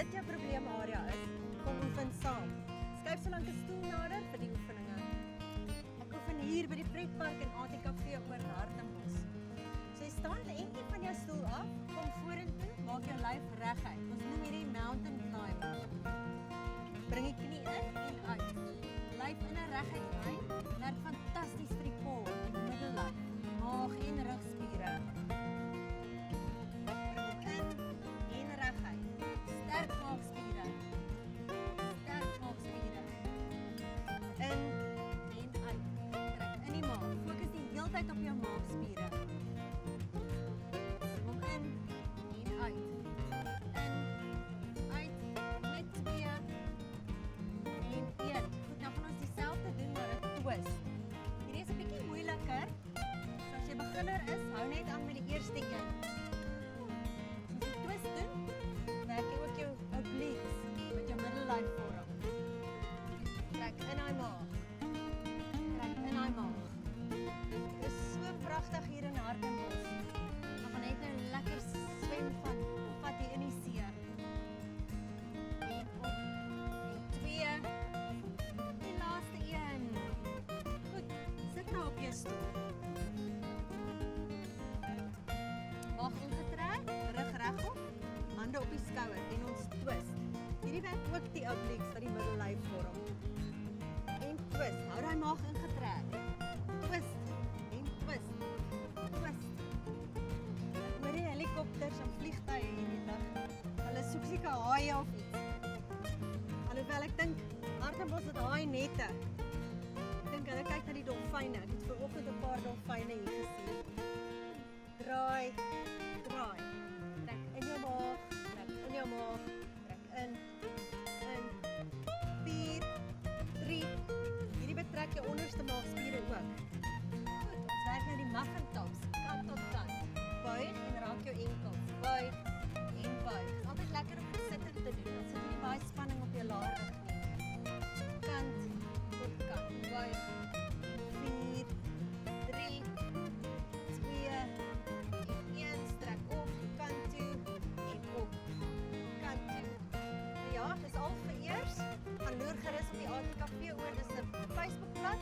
dit jou probleemarea is, kom oefen saam. Skuif so lank 'n stoel nader vir die oefeninge. Ek oefen hier by die pretpark in ATKV oor Hartenbos. So jy staan 'n entjie van jou stoel af, kom vorentoe, maak jou lyf reguit. Ons noem hierdie mountain climber. Bring die knie in en uit. Lyf in 'n reguit lyn, werk fantasties vir die core, die middellyf, maag en rugspiere. Bring in en reguit. Sterk maagspiere. Sterk maagspiere. In en uit. Trek in die maag. Fokus die hele tyd op jou maagspiere. Kom in en uit. In, uit, met 2 en 1. Goed, nou gaan ons dieselfde doen maar 'n twist. Hierdie is 'n bietjie moeiliker. So as jy beginner is, hou net aan met die eerste een. As jy twist doen, werk jy ook jou obliques met jou middellyf vorm. Trek in daai maag. Trek in daai maag. Dit is so pragtig hier in Hartenbos. Ons gaan net nou lekker swem van vat hier in die see. En op. En 2. Die laaste een. Goed, sit nou op jou stoel. Maag ingetrek, rug regop, hande op die skouer en ons twist. Hierdie werk ook die obliques wat die middellyf vorm. En twist, hou daai maag ingetrek. Twist en twist. Twist. Ek hoor die helikopters en vliegtuie hier die dag. Hulle soek seker haie of iets. Alhoewel ek dink Hartenbos het haai nette. Ek dink hulle kyk na die dolfyne. Ek het vanoggend 'n paar dolfyne hier gesien. Draai, draai. Trek in jou maag, trek in jou maag, trek in, 4, 3. Hierdie betrek jou onderste maagspiere ook. Goed, ons werk nou die muffin tops, kant tot kant. Buig en raak jou enkels. Buig en buig. Dit is altyd lekker om sittend te doen. Dan sit jy nie baie spanning op jou laar rug nie. Kant tot kant. Buig. 4, 3, 2 en 1. Strek op, kant toe en op. Kant toe. Nou ja, dis al vir eers. Gaan loer gerus op die ATKV oor. Dis 'n Facebookblad.